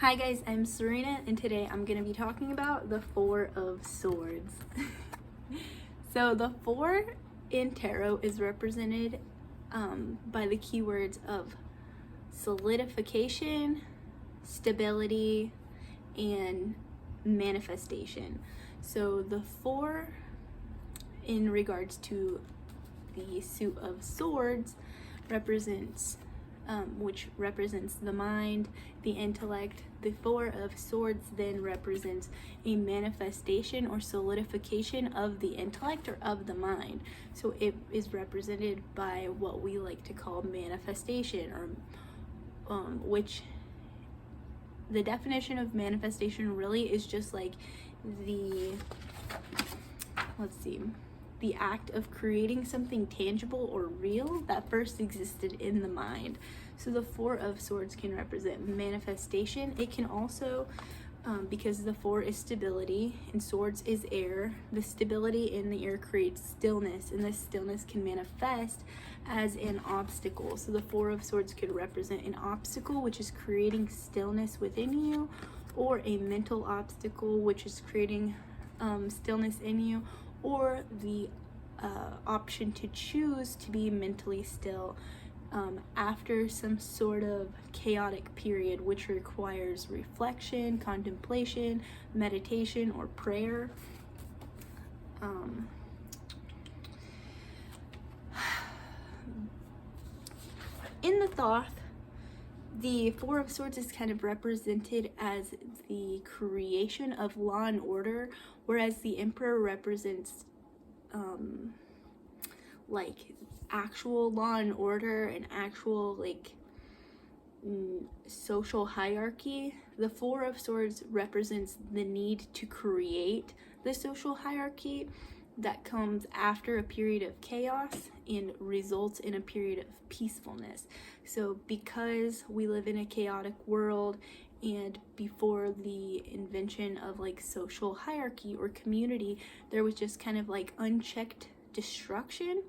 Hi guys, I'm Serena and today I'm going to be talking about the Four of Swords. So the Four in Tarot is represented by the keywords of solidification, stability, and manifestation. So the Four in regards to the suit of swords represents which represents the mind, the intellect. The Four of Swords then represents a manifestation or solidification of the intellect or of the mind. So it is represented by what we like to call manifestation, or which the definition of manifestation really is just like the the act of creating something tangible or real that first existed in the mind. So the Four of Swords can represent manifestation. It can also, because the Four is stability and swords is air, the stability in the air creates stillness, and this stillness can manifest as an obstacle. So the Four of Swords could represent an obstacle, which is creating stillness within you, or a mental obstacle, which is creating stillness in you, or the option to choose to be mentally still after some sort of chaotic period, which requires reflection, contemplation, meditation, or prayer. In the Thoth, the Four of Swords is kind of represented as the creation of law and order, whereas the Emperor represents like actual law and order and actual social hierarchy. The Four of Swords represents the need to create the social hierarchy that comes after a period of chaos and results in a period of peacefulness. So because we live in a chaotic world, and before the invention of social hierarchy or community, there was just kind of unchecked destruction.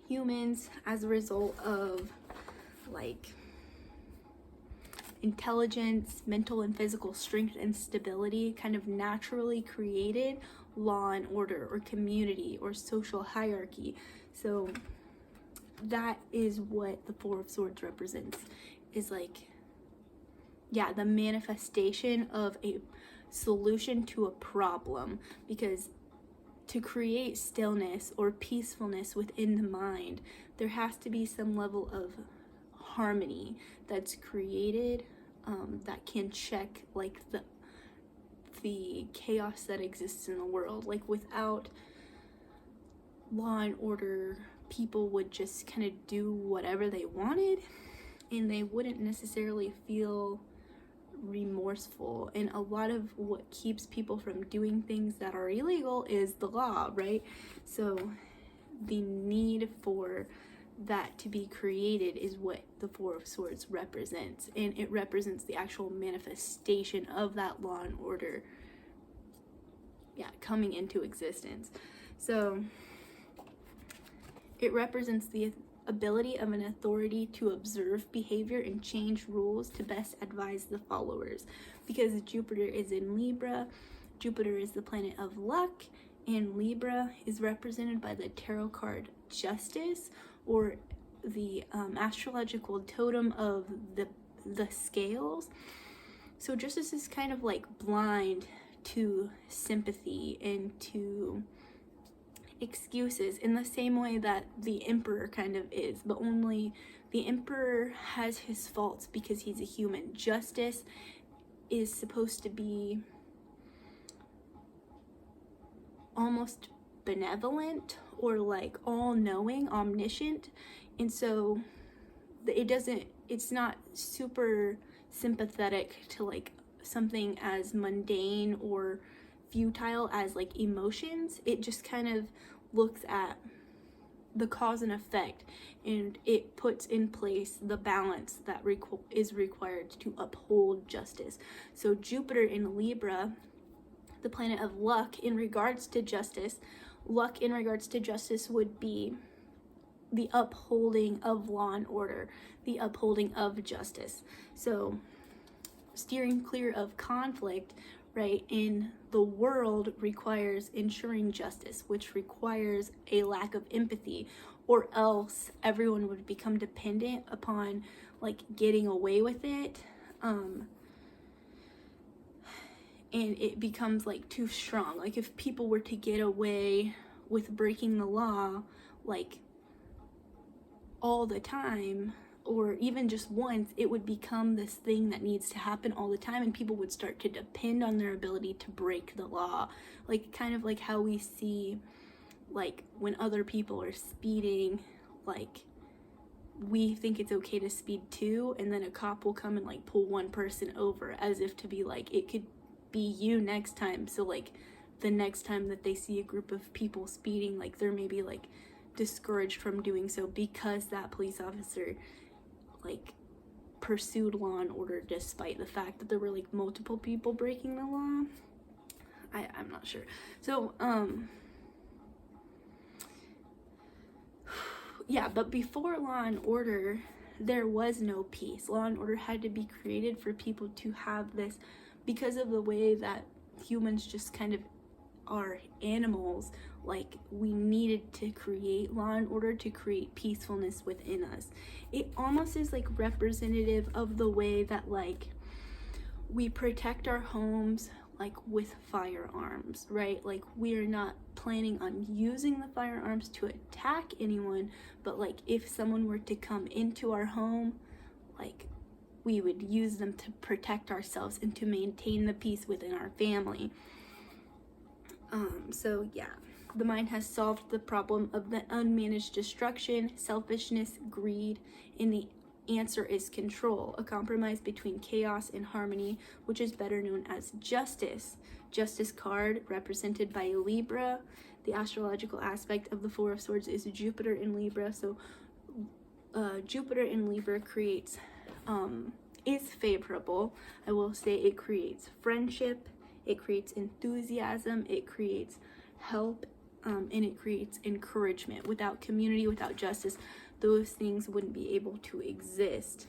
Humans, as a result of intelligence, mental and physical strength, and stability, kind of naturally created law and order or community or social hierarchy. So that is what the Four of Swords represents, is the manifestation of a solution to a problem. Because to create stillness or peacefulness within the mind, there has to be some level of harmony that's created that can check the chaos that exists in the world. Without law and order, people would just kind of do whatever they wanted, and they wouldn't necessarily feel remorseful. And a lot of what keeps people from doing things that are illegal is the law, right? So the need for that to be created is what the Four of Swords represents, and it represents the actual manifestation of that law and order coming into existence. So it represents the ability of an authority to observe behavior and change rules to best advise the followers. Because Jupiter is in Libra, Jupiter is the planet of luck, and Libra is represented by the tarot card Justice, or the astrological totem of the scales. So Justice is kind of blind to sympathy and to excuses, in the same way that the Emperor kind of is, but only the Emperor has his faults because he's a human. Justice is supposed to be almost benevolent, or all-knowing, omniscient, and so it's not super sympathetic to something as mundane or futile as emotions. It just kind of looks at the cause and effect, and it puts in place the balance that is required to uphold justice. So Jupiter in Libra, the planet of luck, in regards to justice, would be the upholding of law and order, the upholding of justice. So steering clear of conflict, right, in the world requires ensuring justice, which requires a lack of empathy, or else everyone would become dependent upon like getting away with it, and it becomes like too strong. Like if people were to get away with breaking the law like all the time, or even just once, it would become this thing that needs to happen all the time, and people would start to depend on their ability to break the law. Like kind of like how we see like when other people are speeding, like we think it's okay to speed too, and then a cop will come and like pull one person over as if to be like, it could be you next time. So like the next time that they see a group of people speeding, like they're maybe like discouraged from doing so because that police officer like pursued law and order despite the fact that there were like multiple people breaking the law. I'm not sure. So yeah, but before law and order there was no peace. Law and order had to be created for people to have this, because of the way that humans just kind of are animals. Like we needed to create law and order to create peacefulness within us. It almost is like representative of the way that like we protect our homes like with firearms, right? Like we are not planning on using the firearms to attack anyone, but like if someone were to come into our home, like we would use them to protect ourselves and to maintain the peace within our family. So yeah, the mind has solved the problem of the unmanaged destruction, selfishness, greed, and the answer is control, a compromise between chaos and harmony, which is better known as justice. Justice card represented by Libra. The astrological aspect of the Four of Swords is Jupiter in Libra. So Jupiter in Libra creates, is favorable. I will say it creates friendship, it creates enthusiasm, it creates help, and it creates encouragement. Without community, without justice, those things wouldn't be able to exist.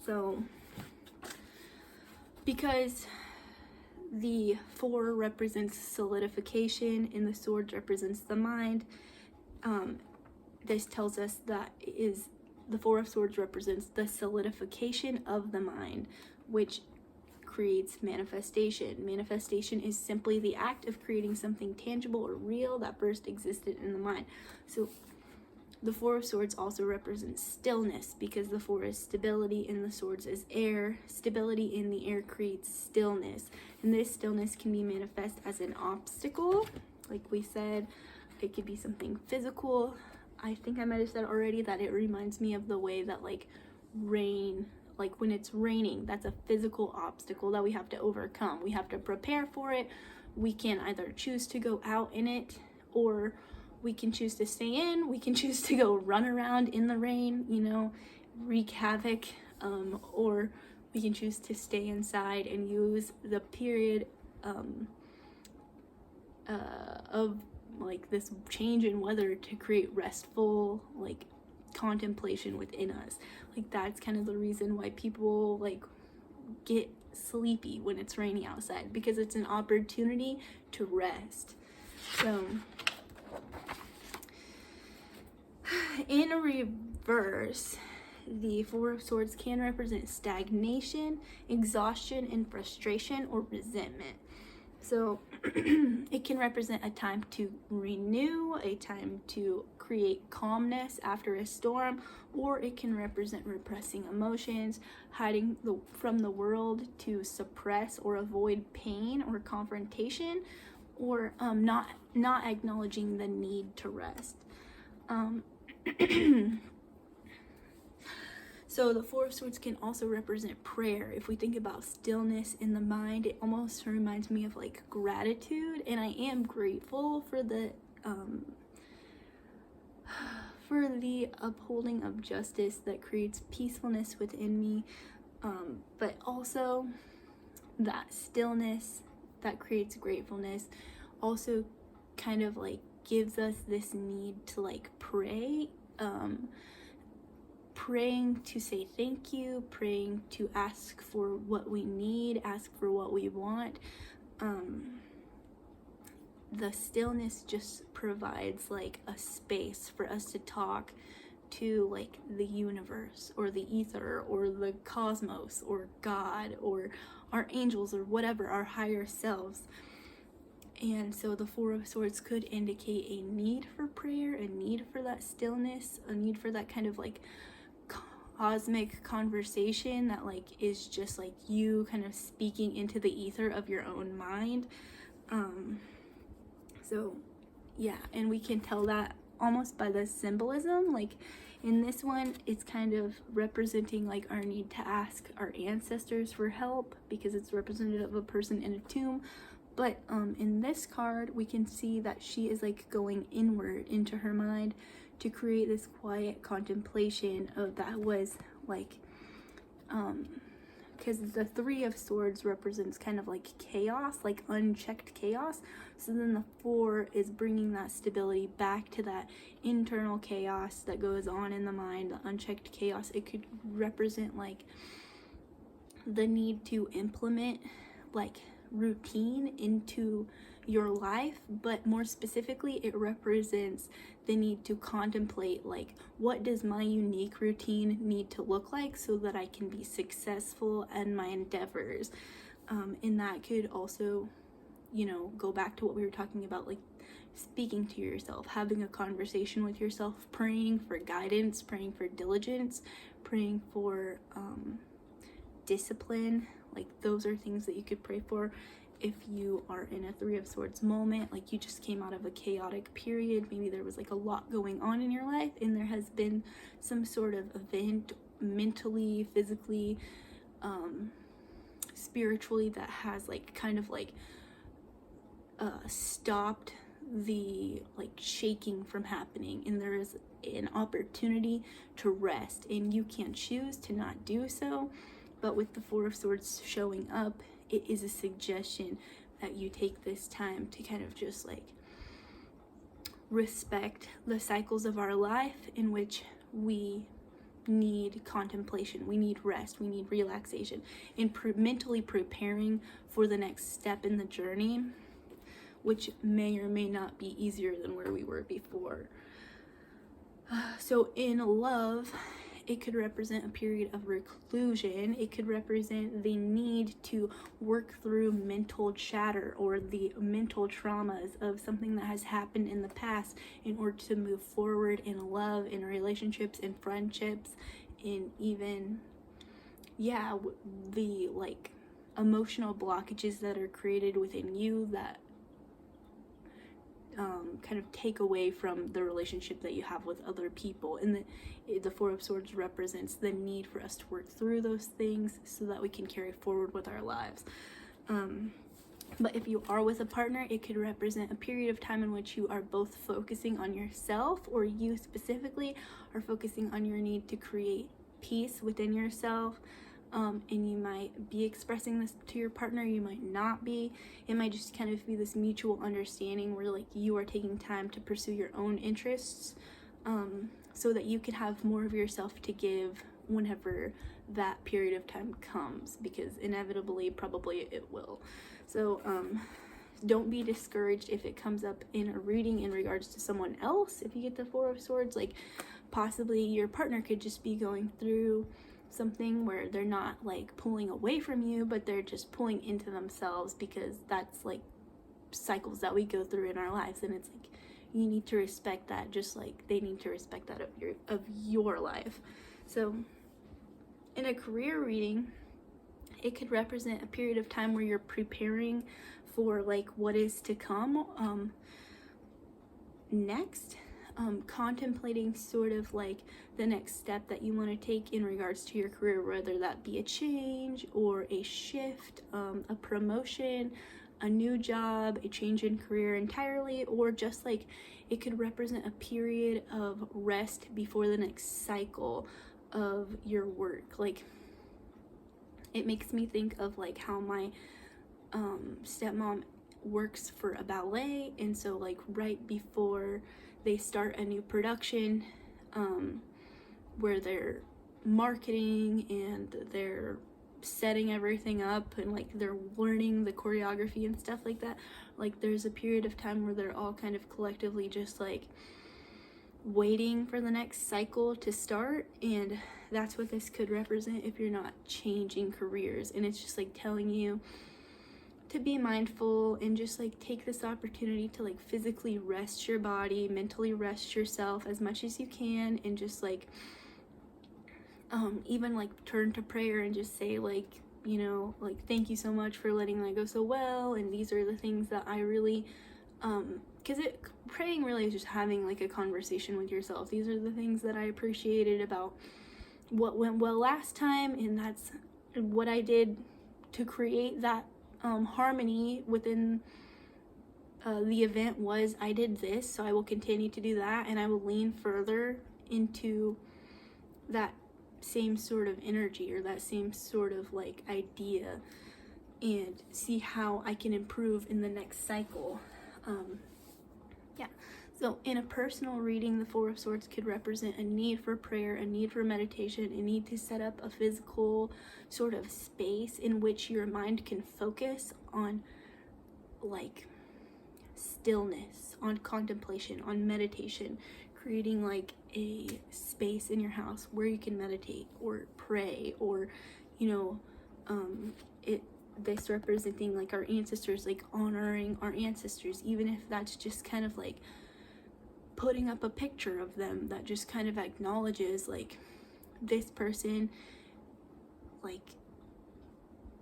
So, because the four represents solidification and the sword represents the mind, this tells us that the Four of Swords represents the solidification of the mind, which creates manifestation. Manifestation is simply the act of creating something tangible or real that first existed in the mind. So the Four of Swords also represents stillness, because the four is stability and the swords is air. Stability in the air creates stillness, and this stillness can be manifest as an obstacle. Like we said, it could be something physical. I think I might have said already that it reminds me of the way that like rain, like when it's raining, that's a physical obstacle that we have to overcome. We have to prepare for it. We can either choose to go out in it, or we can choose to stay in. We can choose to go run around in the rain, you know, wreak havoc, or we can choose to stay inside and use the period of like this change in weather to create restful like contemplation within us. Like that's kind of the reason why people like get sleepy when it's raining outside, because it's an opportunity to rest. So in reverse, the Four of Swords can represent stagnation, exhaustion, and frustration or resentment. So it can represent a time to renew, a time to create calmness after a storm, or it can represent repressing emotions, hiding from the world to suppress or avoid pain or confrontation, or not acknowledging the need to rest. So the Four of Swords can also represent prayer. If we think about stillness in the mind, it almost reminds me of like gratitude, and I am grateful for the upholding of justice that creates peacefulness within me, but also that stillness that creates gratefulness also kind of like gives us this need to like pray praying to say thank you, praying to ask for what we need, ask for what we want. The stillness just provides like a space for us to talk to like the universe or the ether or the cosmos or God or our angels or whatever, our higher selves. And so the Four of Swords could indicate a need for prayer, a need for that stillness, a need for that kind of like cosmic conversation that like is just like you kind of speaking into the ether of your own mind. So yeah, and we can tell that almost by the symbolism. Like in this one, it's kind of representing like our need to ask our ancestors for help because it's representative of a person in a tomb. But in this card, we can see that she is like going inward into her mind to create this quiet contemplation of that was like, because the Three of Swords represents kind of like chaos, like unchecked chaos. So then the Four is bringing that stability back to that internal chaos that goes on in the mind, the unchecked chaos. It could represent like the need to implement like routine into your life, but more specifically it represents the need to contemplate like, what does my unique routine need to look like so that I can be successful in my endeavors. And that could also, you know, go back to what we were talking about, like speaking to yourself, having a conversation with yourself, praying for guidance, praying for diligence, praying for discipline. Like those are things that you could pray for if you are in a Three of Swords moment, like you just came out of a chaotic period. Maybe there was like a lot going on in your life and there has been some sort of event mentally, physically, spiritually that has like kind of like stopped the like shaking from happening, and there is an opportunity to rest and you can choose to not do so. But with the Four of Swords showing up, it is a suggestion that you take this time to kind of just like respect the cycles of our life in which we need contemplation, we need rest, we need relaxation, and mentally preparing for the next step in the journey, which may or may not be easier than where we were before. So in love, it could represent a period of reclusion. It could represent the need to work through mental chatter or the mental traumas of something that has happened in the past in order to move forward in love, in relationships, in friendships, in even, yeah, the like emotional blockages that are created within you that kind of take away from the relationship that you have with other people. And the Four of Swords represents the need for us to work through those things so that we can carry forward with our lives. But if you are with a partner, it could represent a period of time in which you are both focusing on yourself, or you specifically are focusing on your need to create peace within yourself. And you might be expressing this to your partner, you might not be. It might just kind of be this mutual understanding where like you are taking time to pursue your own interests, so that you can have more of yourself to give whenever that period of time comes, because inevitably probably it will. So don't be discouraged if it comes up in a reading in regards to someone else. If you get the Four of Swords, like possibly your partner could just be going through something where they're not like pulling away from you, but they're just pulling into themselves, because that's like cycles that we go through in our lives, and it's like you need to respect that just like they need to respect that of your life. So in a career reading, it could represent a period of time where you're preparing for like what is to come next. Contemplating sort of like the next step that you want to take in regards to your career, whether that be a change or a shift, a promotion, a new job, a change in career entirely, or just like it could represent a period of rest before the next cycle of your work. Like it makes me think of like how my stepmom works for a ballet, and so like right before they start a new production, where they're marketing and they're setting everything up and like they're learning the choreography and stuff like that. Like there's a period of time where they're all kind of collectively just like waiting for the next cycle to start, and that's what this could represent if you're not changing careers. And it's just like telling you to be mindful and just like take this opportunity to like physically rest your body, mentally rest yourself as much as you can, and just like even like turn to prayer and just say like, you know, like thank you so much for letting that go so well, and these are the things that I really because praying really is just having like a conversation with yourself. These are the things that I appreciated about what went well last time, and that's what I did to create that harmony within the event. Was I did this, so I will continue to do that, and I will lean further into that same sort of energy or that same sort of like idea and see how I can improve in the next cycle. Yeah, so in a personal reading, the Four of Swords could represent a need for prayer, a need for meditation, a need to set up a physical sort of space in which your mind can focus on like stillness, on contemplation, on meditation, creating like a space in your house where you can meditate or pray, or you know, this representing like our ancestors, like honoring our ancestors, even if that's just kind of like putting up a picture of them that just kind of acknowledges like this person like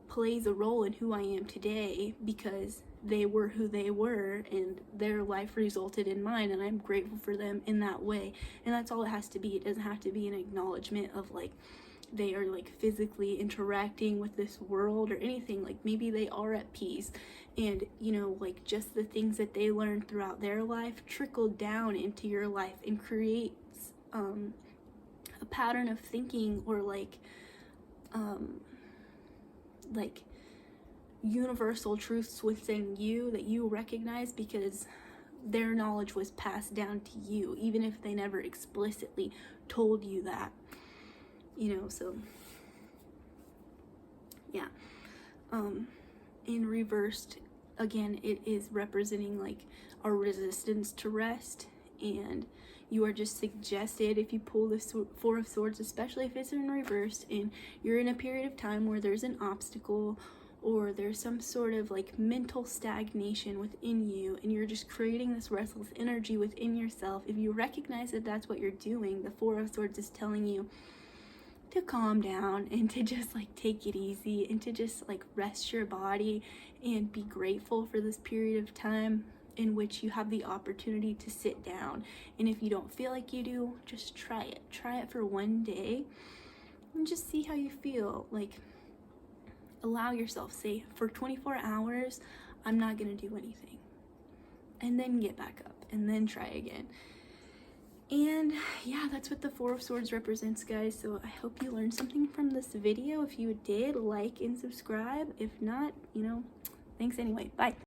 plays a role in who I am today because they were who they were and their life resulted in mine, and I'm grateful for them in that way. And that's all it has to be. It doesn't have to be an acknowledgement of like they are like physically interacting with this world or anything. Like maybe they are at peace, and you know, like just the things that they learned throughout their life trickle down into your life and creates a pattern of thinking, or like universal truths within you that you recognize because their knowledge was passed down to you, even if they never explicitly told you that, you know. So yeah, in reversed, again, it is representing like our resistance to rest, and you are just suggested, if you pull the Four of Swords, especially if it's in reversed and you're in a period of time where there's an obstacle or there's some sort of like mental stagnation within you and you're just creating this restless energy within yourself, if you recognize that that's what you're doing, the Four of Swords is telling you to calm down and to just like take it easy and to just like rest your body and be grateful for this period of time in which you have the opportunity to sit down. And if you don't feel like you do, just try it for one day and just see how you feel. Like allow yourself, say for 24 hours I'm not gonna do anything, and then get back up and then try again. And yeah, that's what the Four of Swords represents, guys. So I hope you learned something from this video. If you did, like and subscribe. If not, you know, thanks anyway. Bye.